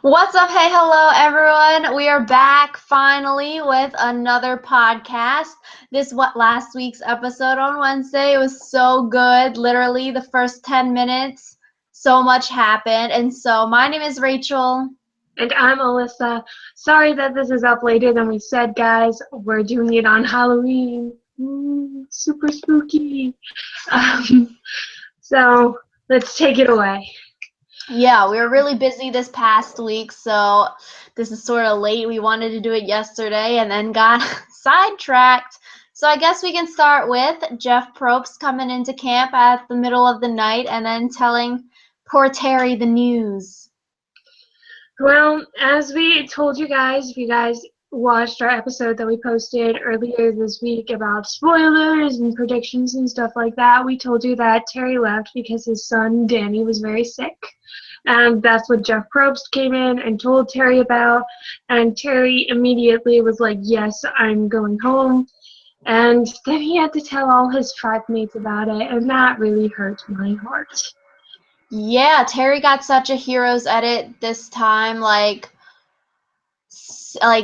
What's up? Hey, hello, everyone. We are back finally with another podcast. This what last week's episode on Wednesday. It was so good. Literally, the first 10 minutes, so much happened. And so, my name is Rachel. And I'm Alyssa. Sorry that this is up later than we said, guys. We're doing it on Halloween. Super spooky. Um, so let's take it away. Yeah, we were really busy this past week, so this is sort of late. We wanted to do it yesterday and then got sidetracked. So I guess we can start with Jeff Probst coming into camp at the middle of the night and then telling poor Terry the news. Well, as we told you guys, if you guys watched our episode that we posted earlier this week about spoilers and predictions and stuff like that, we told you that Terry left because his son Danny was very sick. And that's what Jeff Probst came in and told Terry about. And Terry immediately was like, yes, I'm going home. And then he had to tell all his tribe mates about it, and that really hurt my heart. Yeah, Terry got such a hero's edit this time. Like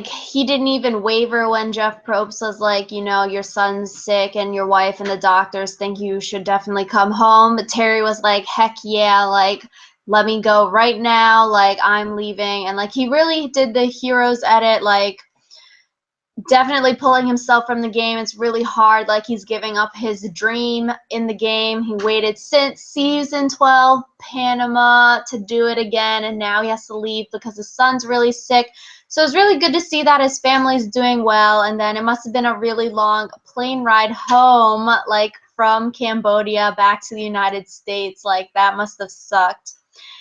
he didn't even waver when Jeff Probst was like, your son's sick and your wife and the doctors think you should definitely come home. But Terry was like, heck yeah, like let me go right now, like I'm leaving. And like he really did the hero's edit, like definitely pulling himself from the game. It's really hard, like he's giving up his dream in the game. He waited since season 12 Panama to do it again, and now he has to leave because his son's really sick. So it's really good to see that his family's doing well. And then it must have been a really long plane ride home, like from Cambodia back to the United States. Like that must have sucked.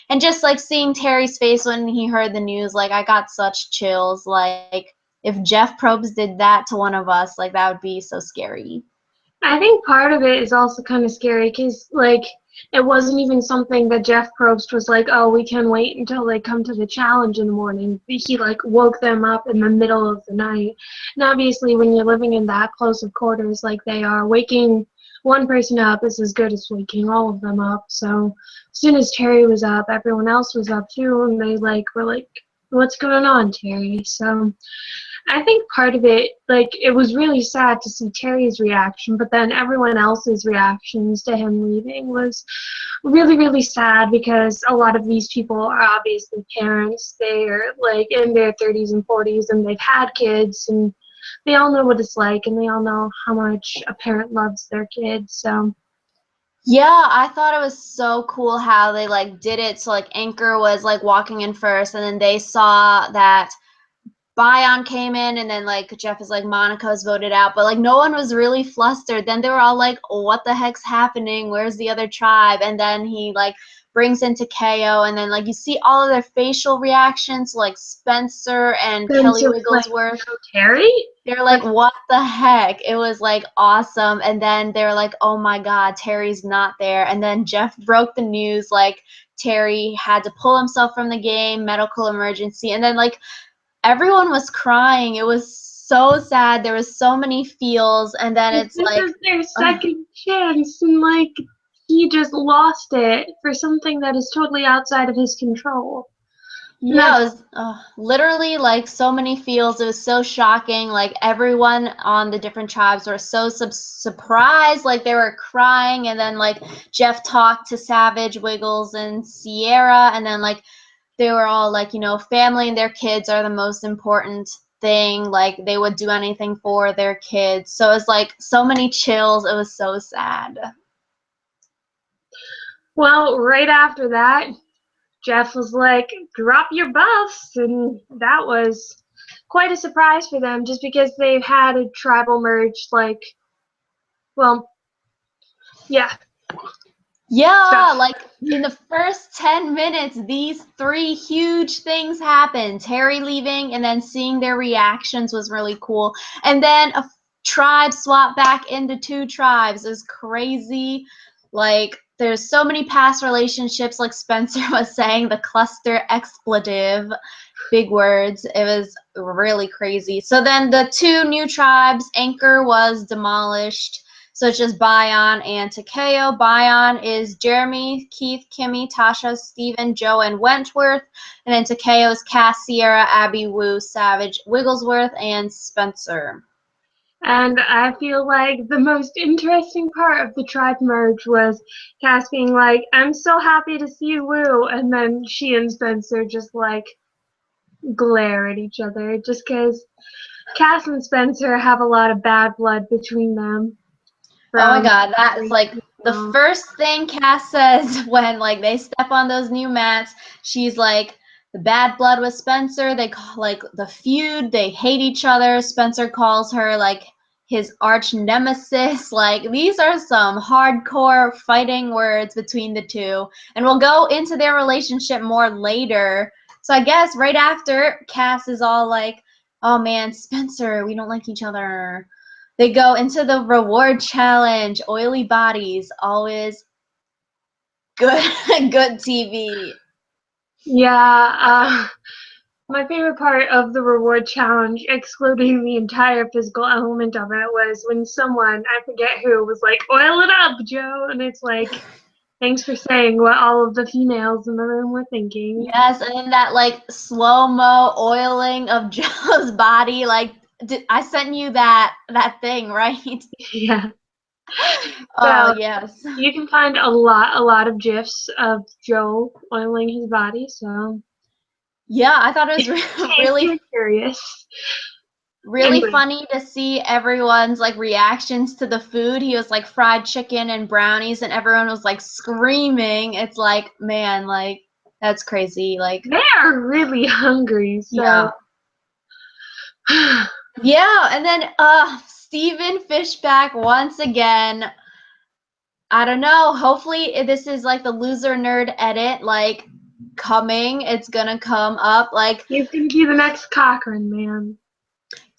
And just like seeing Terry's face when he heard the news, like I got such chills. Like if Jeff Probst did that to one of us, like that would be so scary. I think part of it is also kind of scary because, like, it wasn't even something that Jeff Probst was like, oh, we can wait until they come to the challenge in the morning. He, like, woke them up in the middle of the night. And obviously, when you're living in that close of quarters like they are, waking one person up is as good as waking all of them up. So as soon as Terry was up, everyone else was up too, and they, like, were like, what's going on, Terry? So I think part of it, like, it was really sad to see Terry's reaction, but then everyone else's reactions to him leaving was really, really sad because a lot of these people are obviously parents. They're, like, in their 30s and 40s, and they've had kids, and they all know what it's like, and they all know how much a parent loves their kids, so. Yeah, I thought it was so cool how they like did it. So like Anchor was like walking in first, and then they saw that Bion came in, and then like Jeff is like Monica's voted out, but like no one was really flustered. Then they were all like, what the heck's happening? Where's the other tribe? And then he like brings in KO, and then like you see all of their facial reactions, like Spencer and Kelly Spencer was like, Wigglesworth. no, Terry? They're Like, like, what the heck? It was like awesome. And then they're like, oh my God, Terry's not there. And then Jeff broke the news like Terry had to pull himself from the game, medical emergency. And then like everyone was crying. It was so sad. There was so many feels. And then it's this like, is their second chance, and, like, he just lost it for something that is totally outside of his control. And yeah, it that's was literally like so many feels. It was so shocking. Like everyone on the different tribes were so surprised, like they were crying. And then like Jeff talked to Savage, Wiggles, and Sierra, and then like they were all like, family and their kids are the most important thing. Like they would do anything for their kids. So it was like so many chills. It was so sad. well, right after that, Jeff was like, drop your buffs, and that was quite a surprise for them just because they've had a tribal merge, like, well, yeah, Yeah, stuff. like in the first 10 minutes, these three huge things happened. Terry leaving and then seeing their reactions was really cool. And then a tribe swapped back into two tribes. It was crazy. Like, there's so many past relationships, like Spencer was saying, the cluster expletive, big words. It was really crazy. So then the two new tribes, Anchor was demolished. So it's just Bayon and Takeo. Bayon is Jeremy, Keith, Kimmy, Tasha, Steven, Joe, and Wentworth. And then Takeo is Cass, Sierra, Abby, Wu, Savage, Wigglesworth, and Spencer. And I feel like the most interesting part of the tribe merge was Cass being like, I'm so happy to see you, Woo. And then she and Spencer just like glare at each other just because Cass and Spencer have a lot of bad blood between them. Oh my God, that's like the first thing Cass says when like they step on those new mats. She's like, the bad blood with Spencer. They call like the feud. They hate each other. Spencer calls her like his arch nemesis. Like these are some hardcore fighting words between the two, and we'll go into their relationship more later. So I guess right after Cass is all like, "Oh man, Spencer, we don't like each other." They go into the reward challenge. Oily bodies, always good, good TV. Yeah, my favorite part of the reward challenge, excluding the entire physical element of it, was when someone, I forget who, was like, oil it up, Joe. And it's like, thanks for saying what all of the females in the room were thinking. Yes, and then that like slow-mo oiling of Joe's body. Like, I sent you that thing, right? Yeah. Oh So yes. you can find a lot of GIFs of Joe oiling his body. So Yeah, I thought it was if really you're curious. really Anyway, funny to see everyone's like reactions to the food. He was like fried chicken and brownies, and everyone was like screaming. It's like, man, like that's crazy. Like, they are really hungry. So yeah. Yeah, and then Steven Fishback once again. I don't know. Hopefully this is like the loser nerd edit like coming. It's gonna come up like you think you're the next Cochran, man.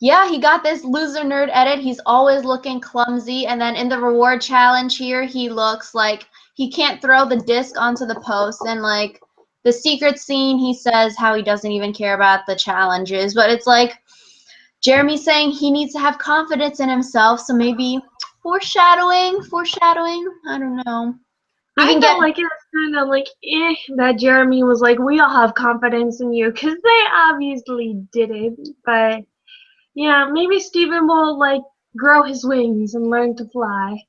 yeah, he got this loser nerd edit. He's always looking clumsy, and then in the reward challenge here, he looks like he can't throw the disc onto the post, and like the secret scene, he says how he doesn't even care about the challenges, but it's like Jeremy saying he needs to have confidence in himself, so maybe foreshadowing. I don't know. He I can felt get like it was kind of like that Jeremy was like, we all have confidence in you, because they obviously didn't. But yeah, maybe Steven will like grow his wings and learn to fly.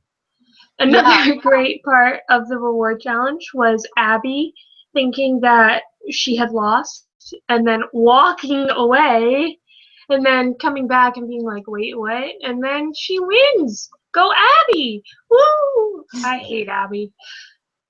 yeah. Another great part of the reward challenge was Abby thinking that she had lost and then walking away and then coming back and being like, wait, what? And then she wins. Go Abby! Woo! I hate Abby.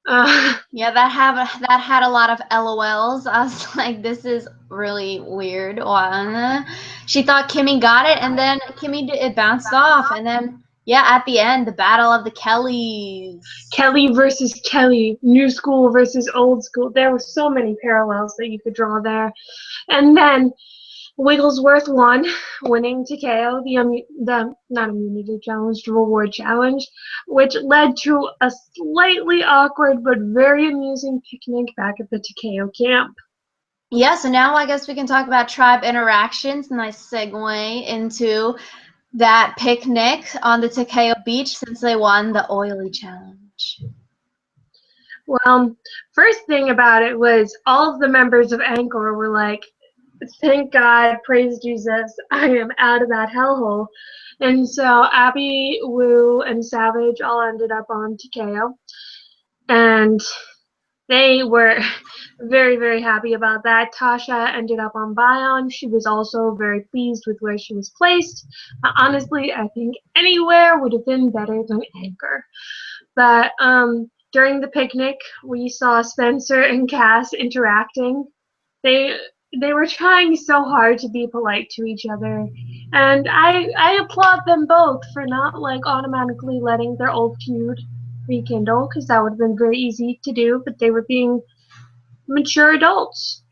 Yeah, that had a lot of LOLs. I was like, this is really weird. One, she thought Kimmy got it, and then it bounced off, and then yeah, at the end, the battle of the Kellys. Kelly versus Kelly, new school versus old school. There were so many parallels that you could draw there. And then Wigglesworth won, winning to KO the not immunity challenge, the reward challenge, which led to a slightly awkward but very amusing picnic back at the Takeo camp. Yeah, so now I guess we can talk about tribe interactions. Nice segue into that picnic on the Takeo beach since they won the oily challenge. Well, first thing about it was all of the members of Angkor were like, thank God, praise Jesus, I am out of that hellhole. And so Abby, Wu, and Savage all ended up on Takeo. And they were very, very happy about that. Tasha ended up on Bion. She was also very pleased with where she was placed. Honestly, I think anywhere would have been better than Anchor. But during the picnic, we saw Spencer and Cass interacting. They they were trying so hard to be polite to each other, and I applaud them both for not like automatically letting their old feud rekindle, because that would have been very easy to do. But they were being mature adults.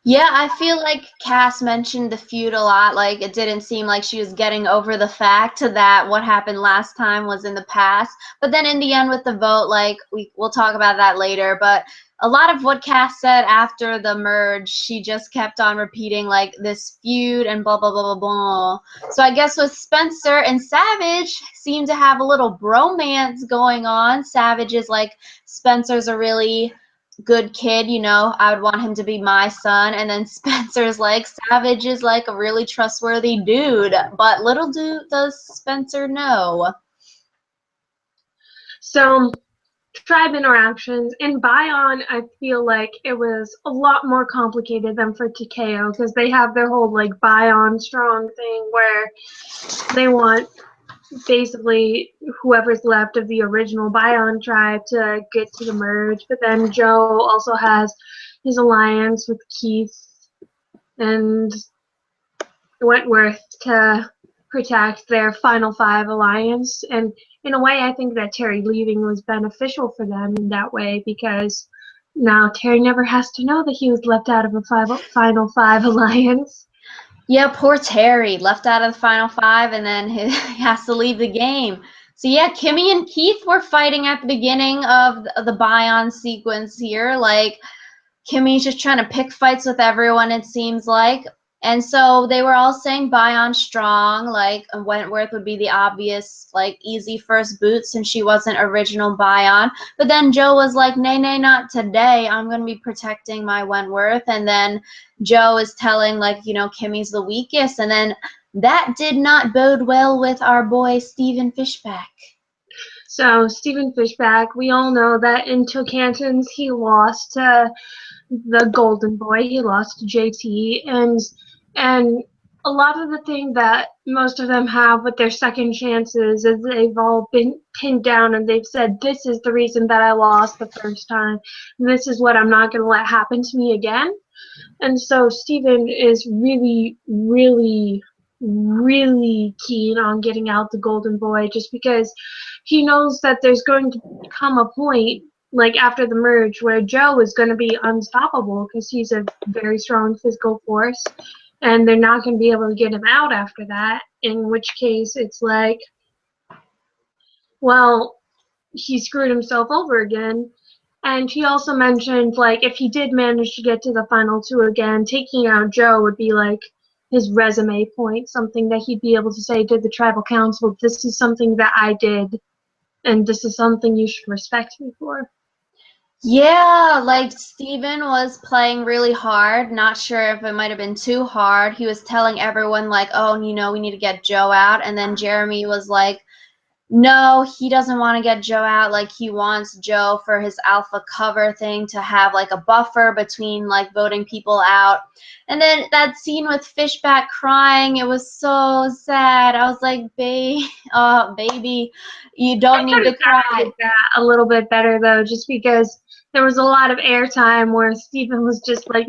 Yeah, I feel like Cass mentioned the feud a lot. Like, it didn't seem like she was getting over the fact that what happened last time was in the past. But then in the end with the vote, like, we'll talk about that later. But a lot of what Cass said after the merge, she just kept on repeating, like, this feud and blah, blah, blah, blah, blah. So I guess with Spencer and Savage seem to have a little bromance going on. Savage is like, Spencer's a really good kid, you know, I would want him to be my son. And then Spencer's like, Savage is like a really trustworthy dude. But little does Spencer know. So tribe interactions in Bion, I feel like it was a lot more complicated than for Takeo because they have their whole like Bion strong thing where they want basically whoever's left of the original Bion tribe to get to the merge. But then Joe also has his alliance with Keith and Wentworth to protect their Final Five alliance. And in a way, I think that Terry leaving was beneficial for them in that way because now Terry never has to know that he was left out of a Final Five alliance. Yeah, poor Terry, left out of the final five and then he has to leave the game. So yeah, Kimmy and Keith were fighting at the beginning of the Bion sequence here. Like, Kimmy's just trying to pick fights with everyone, it seems like. And so they were all saying Bion strong, like Wentworth would be the obvious, like, easy first boot since she wasn't original Bion. But then Joe was like, nay, nay, not today. I'm going to be protecting my Wentworth. And then Joe is telling, like, you know, Kimmy's the weakest. And then that did not bode well with our boy Stephen Fishback. So Stephen Fishback, we all know that in Tocantins he lost to the Golden Boy. He lost to JT, and a lot of the thing that most of them have with their second chances is they've all been pinned down and they've said, this is the reason that I lost the first time. This is what I'm not going to let happen to me again. And so Steven is really, really, really keen on getting out the Golden Boy just because he knows that there's going to come a point, like after the merge, where Joe is going to be unstoppable because he's a very strong physical force, and they're not going to be able to get him out after that, in which case it's like, well, he screwed himself over again. And he also mentioned, like, if he did manage to get to the final two again, taking out Joe would be like his resume point, something that he'd be able to say to the tribal council, this is something that I did, and this is something you should respect me for. Yeah, like Steven was playing really hard. Not sure if it might have been too hard. He was telling everyone, like, oh, you know, we need to get Joe out. And then Jeremy was like, no, he doesn't want to get Joe out. Like, he wants Joe for his alpha cover thing to have like a buffer between like voting people out. And then that scene with Fishback crying, it was so sad. I was like, oh, baby, you I don't could need have to cry. acted that a little bit better, though, just because there was a lot of airtime where Stephen was just like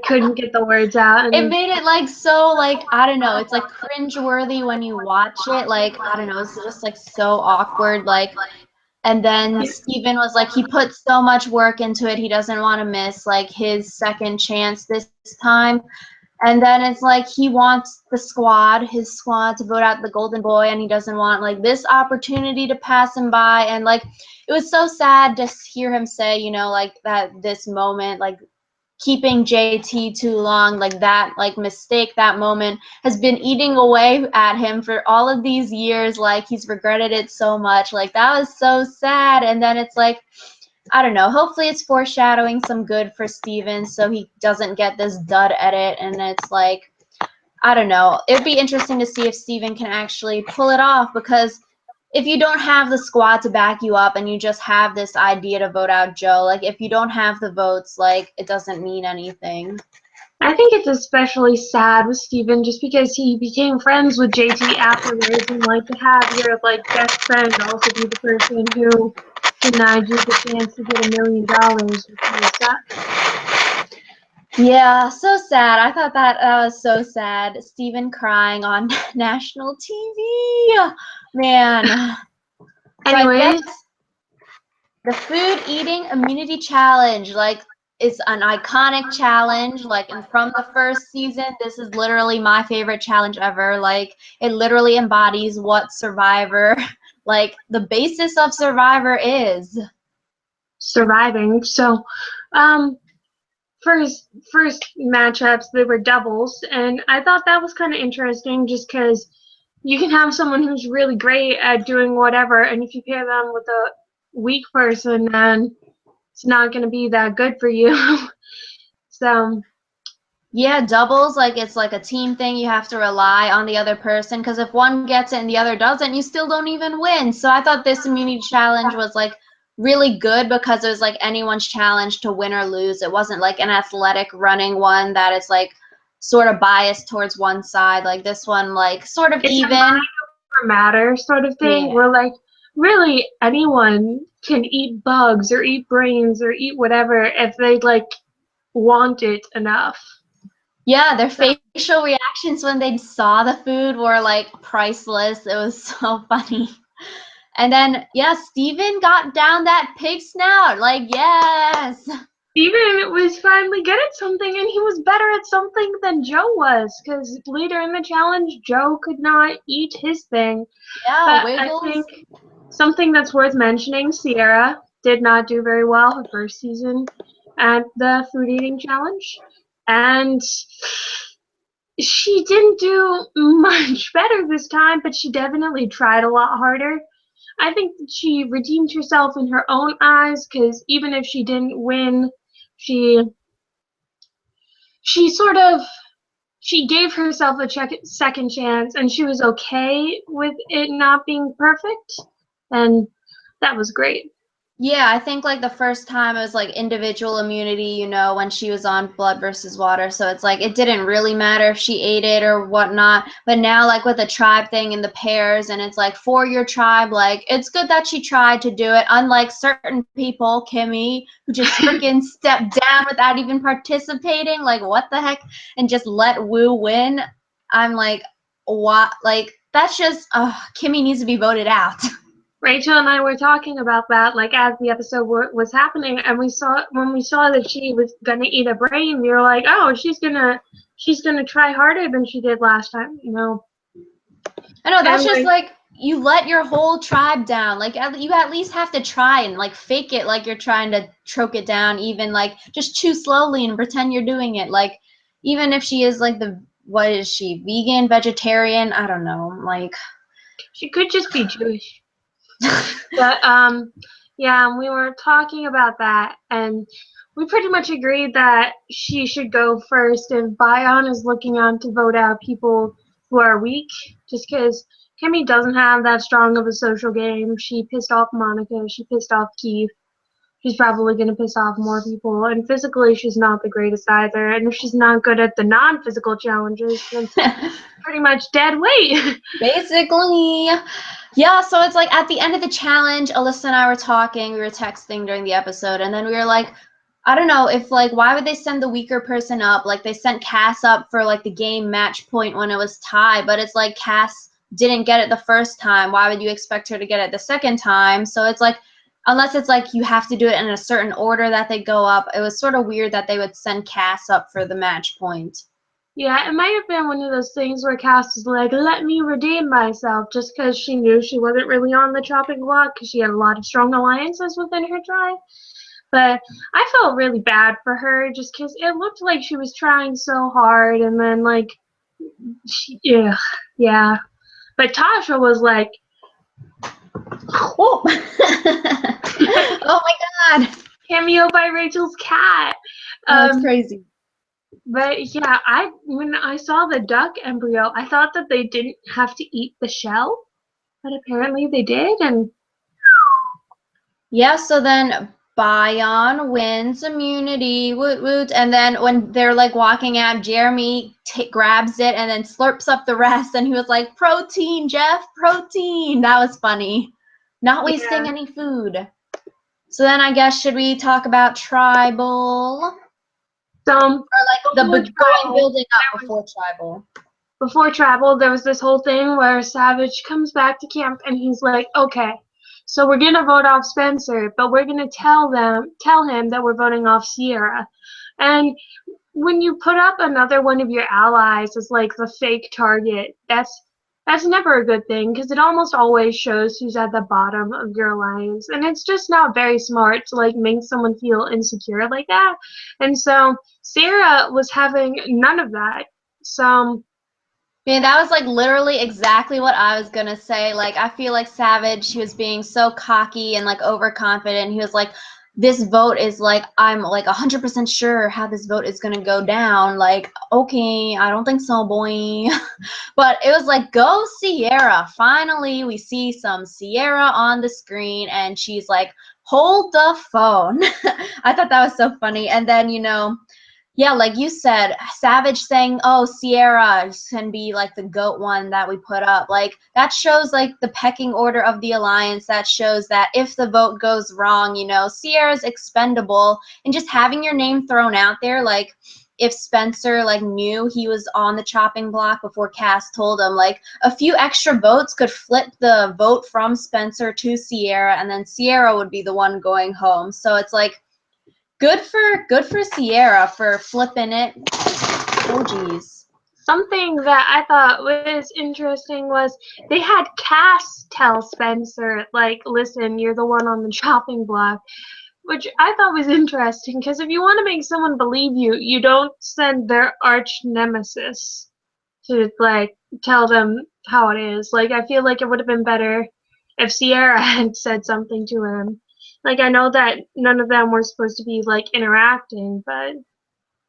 couldn't get the words out. It And made it like so, like, I don't know, it's like cringe worthy when you watch it. Like, I don't know, it's just like so awkward. Like, and then Steven was like, he put so much work into it, he doesn't want to miss like his second chance this time. And then it's like he wants his squad to vote out the Golden Boy, and he doesn't want like this opportunity to pass him by. And like, it was so sad to hear him say, you know, like that this moment, like keeping JT too long, like that, like mistake, that moment has been eating away at him for all of these years. Like, he's regretted it so much. Like, that was so sad. And then it's like, I don't know, hopefully it's foreshadowing some good for Steven so he doesn't get this dud edit. And it's like, I don't know, it'd be interesting to see if Steven can actually pull it off, because if you don't have the squad to back you up and you just have this idea to vote out Joe, like, if you don't have the votes, like, it doesn't mean anything. I think it's especially sad with Steven just because he became friends with JT afterwards, and like to have your like best friend also be the person who denied you the chance to get $1 million would kind of suck. Yeah, so sad. I thought that was so sad. Steven crying on national TV. Man. So I guess Anyways, the food eating immunity challenge, like, it's an iconic challenge. Like, and from the first season, this is literally my favorite challenge ever. Like, it literally embodies what Survivor, like, the basis of Survivor is. Surviving. So, first matchups, they were doubles, and I thought that was kind of interesting just because you can have someone who's really great at doing whatever, and if you pair them with a weak person, then it's not going to be that good for you. So, Yeah, doubles, like, it's like a team thing. You have to rely on the other person because if one gets it and the other doesn't, you still don't even win. So I thought this immunity challenge was like really good because it was like anyone's challenge to win or lose. It wasn't like an athletic running one that is like sort of biased towards one side. Like this one, like sort of it's a even. mind over matter sort of thing Yeah. where, like, really anyone can eat bugs or eat brains or eat whatever if they, like, want it enough. Yeah, their facial reactions when they saw the food were like priceless. It was so funny. And then, yeah, Steven got down that pig snout. Like, yes. Steven was finally good at something, and he was better at something than Joe was, because later in the challenge, Joe could not eat his thing. Yeah, But I Wiggles. think something that's worth mentioning, Sierra did not do very well her first season at the food eating challenge. And she didn't do much better this time, but she definitely tried a lot harder. I think that she redeemed herself in her own eyes because even if she didn't win, she she sort of she gave herself a second chance, and she was okay with it not being perfect, and that was great. Yeah, I think like the first time it was like individual immunity, you know, when she was on blood versus water. So it's like it didn't really matter if she ate it or whatnot. But now, like with the tribe thing and the pairs, and it's like for your tribe, like it's good that she tried to do it. Unlike certain people, Kimmy, who just freaking stepped down without even participating. Like, what the heck? And just let Wu win. I'm like, what? Like, that's just, Kimmy needs to be voted out. Rachel and I were talking about that, like as the episode was happening, and when we saw that she was gonna eat a brain, we were like, oh, she's gonna try harder than she did last time, you know. I know that's And just like, like you let your whole tribe down. Like you at least have to try and like fake it like you're trying to choke it down. Even like just chew slowly and pretend you're doing it. Like even if she is like the what is she vegan, vegetarian? I don't know. Like she could just be Jewish. But yeah, we were talking about that, and we pretty much agreed that she should go first if Bion is looking on to vote out people who are weak, just because Kimmy doesn't have that strong of a social game. She pissed off Monica, she pissed off Keith. She's probably going to piss off more people, and physically she's not the greatest either, and if she's not good at the non-physical challenges, then pretty much dead weight. basically. Yeah, so it's like at the end of the challenge, Alyssa and I were talking, we were texting during the episode, and then we were like, I don't know if like why would they send the weaker person up? Like they sent Cass up for like the game match point when it was tie, but it's like Cass didn't get it the first time. Why would you expect her to get it the second time? So it's like unless it's like you have to do it in a certain order that they go up, it was sort of weird that they would send Cass up for the match point. Yeah, it might have been one of those things where Cass was like, let me redeem myself, just because she knew she wasn't really on the chopping block, because she had a lot of strong alliances within her tribe. But I felt really bad for her, just because it looked like she was trying so hard, and then, like, yeah, yeah. But Tasha was like, Oh, oh my God. cameo by Rachel's cat. Oh, that's Um, crazy. but yeah, when I saw the duck embryo, I thought that they didn't have to eat the shell, but apparently they did, and Yeah, so then Bion wins immunity, woot woot, and then when they're like walking out, Jeremy grabs it and then slurps up the rest, and he was like, "Protein, Jeff, protein." That was funny. Not yeah. wasting any food. So then I guess should we talk about tribal So or like the before going tribal, building up before tribal? before tribal, there was this whole thing where Savage comes back to camp and he's like, okay, so we're gonna vote off Spencer, but we're gonna tell him that we're voting off Sierra. And when you put up another one of your allies as like the fake target, that's never a good thing because it almost always shows who's at the bottom of your alliance, and it's just not very smart to like make someone feel insecure like that. And so Sarah was having none of that. So Man, that was like literally exactly what I was gonna say. Like, I feel like Savage, he was being so cocky and like overconfident. He was like, this vote is like, I'm like 100% sure how this vote is gonna go down. Like, okay, I don't think so, boy. But it was like, go Sierra. Finally, we see some Sierra on the screen, and she's like, hold the phone. I thought that was so funny. And then, yeah, like you said, Savage saying, "Oh, Sierra can be like the GOAT one that we put up." Like that shows like the pecking order of the alliance. That shows that if the vote goes wrong, Sierra's expendable, and just having your name thrown out there, like if Spencer like knew he was on the chopping block before Cass told him, like a few extra votes could flip the vote from Spencer to Sierra, and then Sierra would be the one going home. So it's like good for Sierra for flipping it. Oh geez. something that I thought was interesting was they had Cass tell Spencer, like, listen, you're the one on the chopping block, which I thought was interesting because if you want to make someone believe you, you don't send their arch nemesis to, like, tell them how it is. Like, I feel like it would have been better if Sierra had said something to him. Like, I know that none of them were supposed to be, like, interacting, but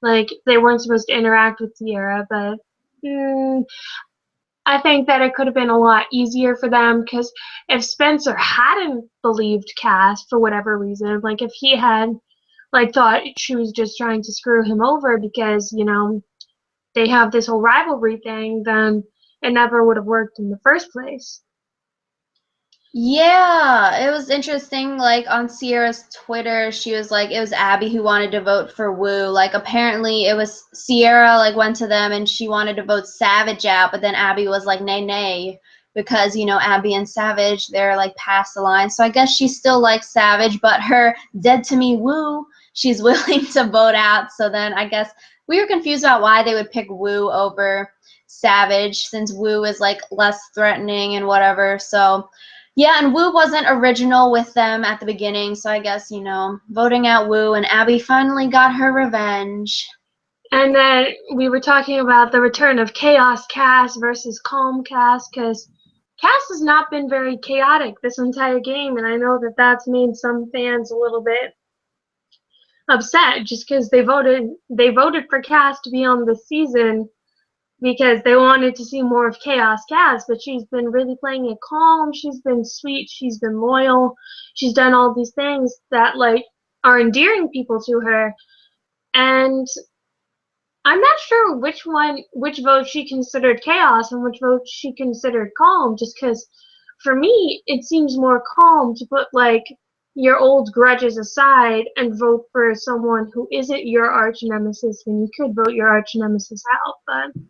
like they weren't supposed to interact with Sierra, but mm, I think that it could have been a lot easier for them because if Spencer hadn't believed Cass for whatever reason, like if he had like thought she was just trying to screw him over because, they have this whole rivalry thing, then it never would have worked in the first place. Yeah, it was interesting. Like on Sierra's Twitter, she was like, it was Abby who wanted to vote for Wu. Like apparently it was Sierra like went to them and she wanted to vote Savage out, but then Abby was like, nay, nay, because Abby and Savage, they're like past the line. So I guess she still likes Savage, but her dead to me Wu, she's willing to vote out. So then I guess we were confused about why they would pick Wu over Savage since Wu is like less threatening and whatever. So yeah, and Wu wasn't original with them at the beginning, so I guess, voting out Wu, and Abby finally got her revenge. And then we were talking about the return of Chaos Cass versus Calm Cass because Cass has not been very chaotic this entire game, and I know that that's made some fans a little bit upset just because they voted for Cass to be on the season because they wanted to see more of Chaos Cass, but she's been really playing it calm. She's been sweet. She's been loyal. She's done all these things that like are endearing people to her, and I'm not sure which vote she considered chaos and which vote she considered calm, just because for me, it seems more calm to put, like, your old grudges aside and vote for someone who isn't your arch nemesis when you could vote your arch nemesis out, but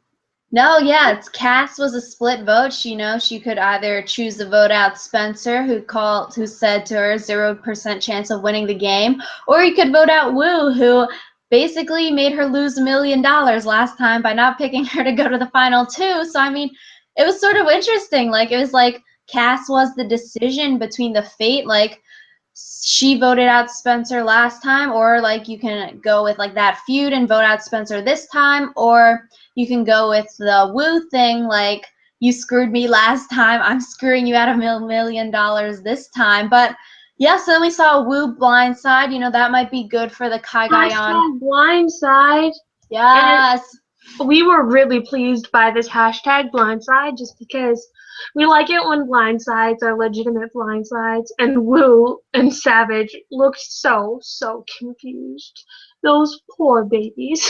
No, yeah, Cass was a split vote. She could either choose to vote out Spencer, who said to her 0% chance of winning the game, or you could vote out Wu, who basically made her lose $1 million last time by not picking her to go to the final two. So I mean, it was sort of interesting. Like it was like Cass was the decision between the fate. Like she voted out Spencer last time, or like you can go with like that feud and vote out Spencer this time, or you can go with the Wu thing, like you screwed me last time, I'm screwing you out of $1 million this time. But yeah, so then we saw Wu blindside. That might be good for the Kaigayon. hashtag blindside. And Yes. we were really pleased by this hashtag blindside just because we like it when blindsides are legitimate blindsides, and Wu and Savage looked so confused. Those poor babies.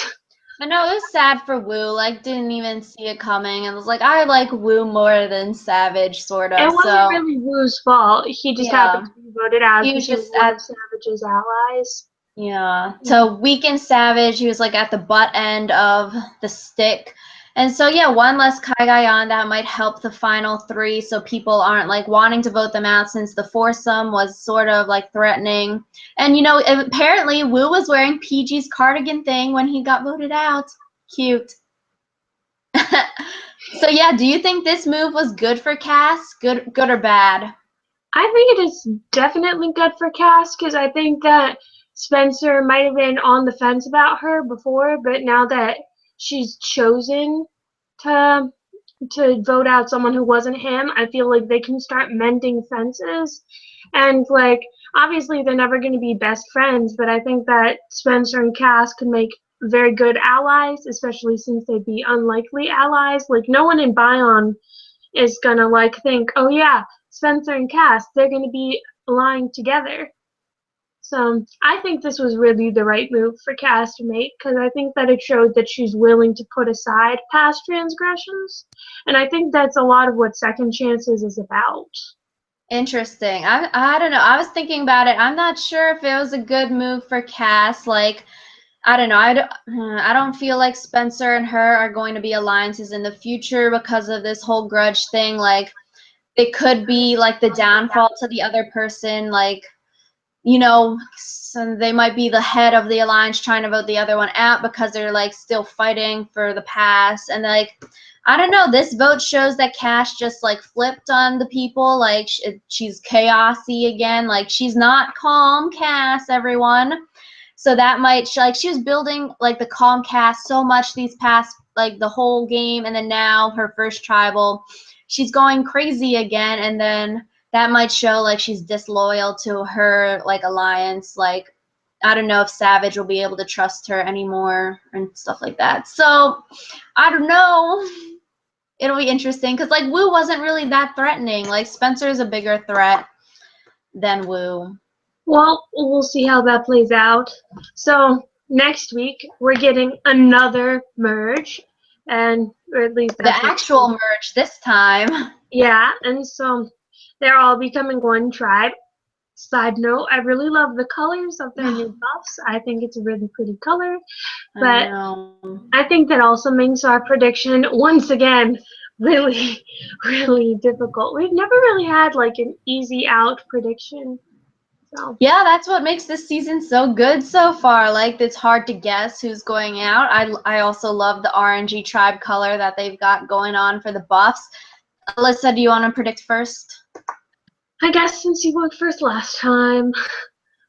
I know it was sad for Wu, like didn't even see it coming and was like, I like Wu more than Savage, sort It of. wasn't So really Wu's fault. He just happened yeah. to be voted out He because was he was just one at of Savage's allies. Yeah, to weaken Savage, he was like at the butt end of the stick. And so, yeah, one less Kai guy on that might help the final three so people aren't like wanting to vote them out since the foursome was sort of like threatening. And, you know, apparently Wu was wearing PG's cardigan thing when he got voted out. Cute. So, yeah, do you think this move was good for Cass? Good or bad? I think it is definitely good for Cass because I think that Spencer might have been on the fence about her before, but now that she's chosen to vote out someone who wasn't him, I feel like they can start mending fences. And like obviously they're never going to be best friends, but I think that Spencer and Cass could make very good allies, especially since they'd be unlikely allies. Like no one in Bion is gonna like think, oh yeah, Spencer and Cass, they're gonna be lying together. So I think this was really the right move for Cass to make because I think that it showed that she's willing to put aside past transgressions, and I think that's a lot of what Second Chances is about. Interesting. I don't know. I was thinking about it. I'm not sure if it was a good move for Cass. Like, I don't know. I don't feel like Spencer and her are going to be alliances in the future because of this whole grudge thing. Like, it could be like the downfall to the other person. Like, you know, so they might be the head of the alliance trying to vote the other one out because they're like still fighting for the past. And like, I don't know, this vote shows that Cash just like flipped on the people. Like she's chaosy again. Like she's not calm, Cass, everyone. So that might like she was building like the calm cast so much these past like the whole game, and then now her first tribal, she's going crazy again, and then that might show like she's disloyal to her like alliance. Like I don't know if Savage will be able to trust her anymore and stuff like that. So I don't know. It'll be interesting because like Wu wasn't really that threatening. Like Spencer's a bigger threat than Wu. Well, we'll see how that plays out. So next week we're getting another merge, and or at least The that's what. actual merge this time. Yeah, and so they're all becoming one tribe. Side note, I really love the colors of their new buffs. I think it's a really pretty color. I But know. I think that also makes our prediction once again really, really difficult. We've never really had like an easy out prediction. So Yeah, that's what makes this season so good so far. Like it's hard to guess who's going out. I also love the RNG tribe color that they've got going on for the buffs. Alyssa, do you want to predict first? I guess since you went first last time,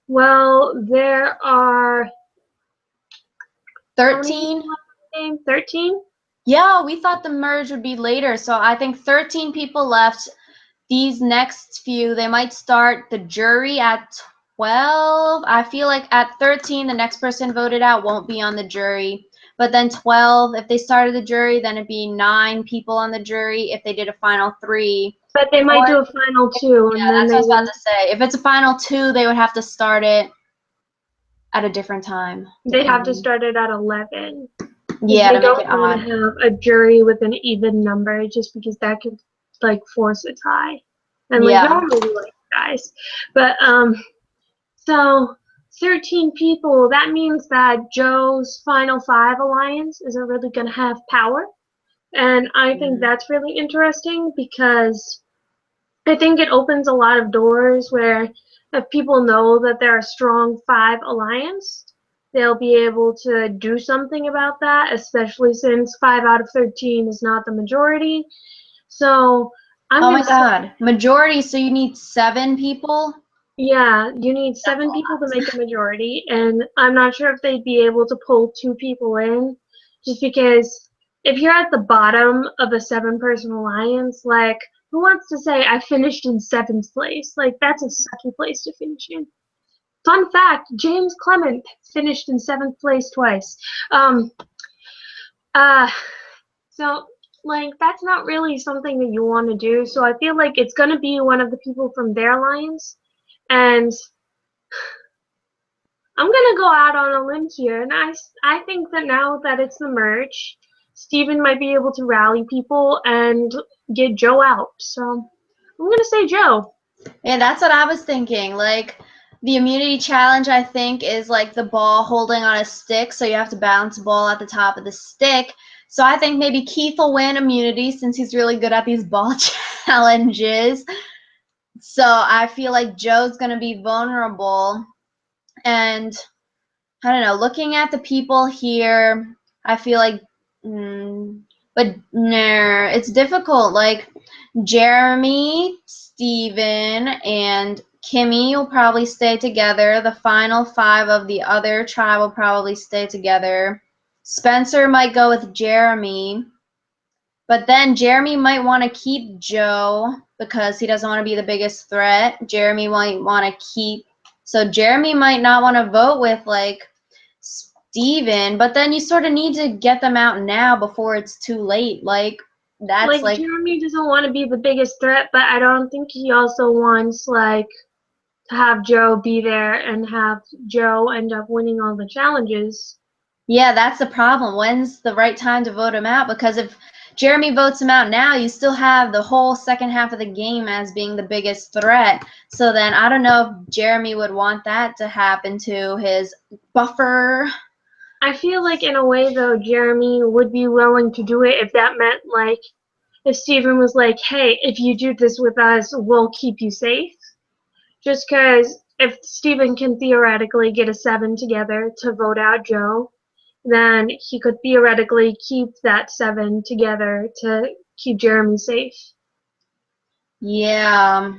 well, there are 13? 13. Yeah, we thought the merge would be later, so I think 13 people left. These next few, they might start the jury at 12. I feel like at 13, the next person voted out won't be on the jury. But then 12, if they started the jury, then it'd be 9 people on the jury if they did a final 3. But they might Or, do a final 2, and yeah, then that's what I they was about to say. If it's a final 2, they would have to start it at a different time. they have to start it at 11. Because Yeah, they to make it don't want odd. to have a jury with an even number, just because that could like force a tie. And like Yeah. normally we like ties, but so 13 people. That means that Joe's Final Five alliance isn't really going to have power, and I think that's really interesting because I think it opens a lot of doors where if people know that they're a strong five alliance, they'll be able to do something about that, especially since 5 out of 13 is not the majority. So I'm Oh going my to say, God. Majority, so you need 7 people? yeah, you need That's a 7 people to lot. make a majority, and I'm not sure if they'd be able to pull 2 people in, just because if you're at the bottom of a 7-person alliance, like, who wants to say I finished in 7th place? Like, that's a sucky place to finish in. Fun fact, James Clement finished in 7th place twice. Um, uh, so, like, that's not really something that you want to do, so I feel like it's going to be one of the people from their alliance, and I'm gonna go out on a limb here, and I think that now that it's the merge, Steven might be able to rally people and get Joe out. So I'm gonna say Joe. Yeah, that's what I was thinking. Like the immunity challenge, I think, is like the ball holding on a stick, so you have to balance the ball at the top of the stick. So I think maybe Keith will win immunity since he's really good at these ball challenges. So I feel like Joe's going to be vulnerable. And I don't know, looking at the people here, I feel like, but no, it's difficult. Like Jeremy, Steven, and Kimmy will probably stay together. The final 5 of the other tribe will probably stay together. Spencer might go with Jeremy, but then Jeremy might want to keep Joe because he doesn't want to be the biggest threat. Jeremy might want to keep, so Jeremy might not want to vote with like Steven, but then you sort of need to get them out now before it's too late. Like that's like Jeremy doesn't want to be the biggest threat, but I don't think he also wants like to have Joe be there and have Joe end up winning all the challenges. yeah, that's the problem. When's the right time to vote him out? Because if Jeremy votes him out now, you still have the whole second half of the game as being the biggest threat. So then I don't know if Jeremy would want that to happen to his buffer. I feel like in a way though, Jeremy would be willing to do it if that meant like if Steven was like, hey, if you do this with us, we'll keep you safe. Just because if Steven can theoretically get a 7 together to vote out Joe, then he could theoretically keep that 7 together to keep Jeremy safe. Yeah.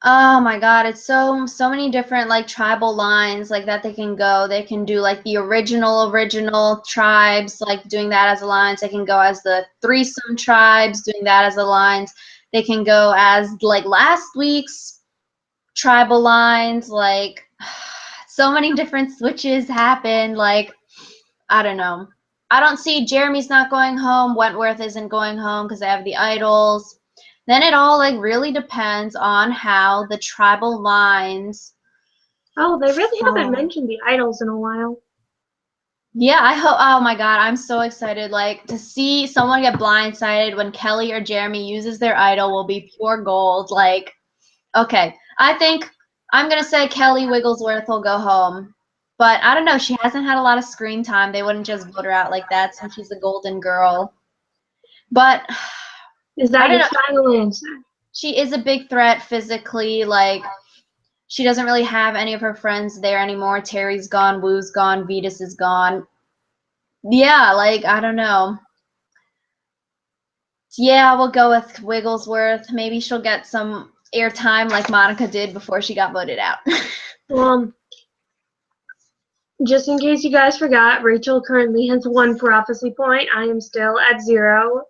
Oh my God, it's so many different like tribal lines like that they can go. They can do like the original tribes, like doing that as alliance. They can go as the threesome tribes, doing that as alliance. They can go as like last week's tribal lines, like so many different switches happen. Like, I don't know. I don't see Jeremy's not going home. Wentworth isn't going home because they have the idols. Then it all like really depends on how the tribal lines. Oh, they really haven't Oh. mentioned the idols in a while. Yeah, I hope. Oh my God, I'm so excited. Like to see someone get blindsided when Kelly or Jeremy uses their idol will be pure gold. Like, okay, I think I'm gonna say Kelly Wigglesworth will go home, but I don't know. She hasn't had a lot of screen time. They wouldn't just vote her out like that since she's the golden girl. But Is I that don't your know. final answer? She is a big threat physically. Like she doesn't really have any of her friends there anymore. Terry's gone, Woo's gone, Vetus is gone. Yeah, like I don't know. Yeah, we'll go with Wigglesworth. Maybe she'll get some airtime like Monica did before she got voted out. Well, just in case you guys forgot, Rachel currently has 1 prophecy point. I am still at 0.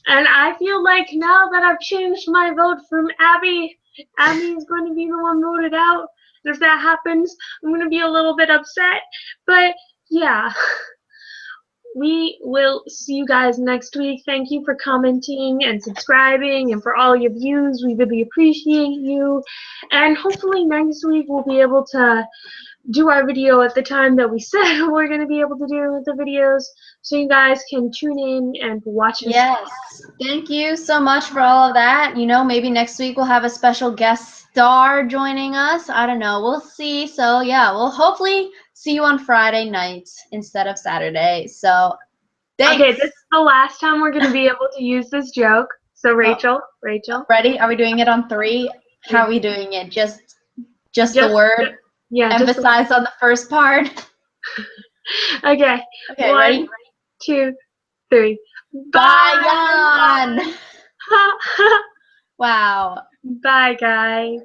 And I feel like now that I've changed my vote from Abby, Abby is going to be the one voted out. And if that happens, I'm going to be a little bit upset. But yeah, we will see you guys next week. Thank you for commenting and subscribing and for all your views. We really appreciate you. And hopefully next week we'll be able to do our video at the time that we said we're going to be able to do the videos, so you guys can tune in and watch us. Yes. Thank you so much for all of that. You know, maybe next week we'll have a special guest star joining us. I don't know. We'll see. So, yeah, we'll hopefully see you on Friday night instead of Saturday. So, thanks. Okay, this is the last time we're going to be able to use this joke. So, Rachel. Ready? Are we doing it on 3? How are we doing it? Just the word? Yeah. Emphasize on the first part? Okay. Okay, 1, ready? 2, 3. Bye, Jan! Wow. Bye, guys.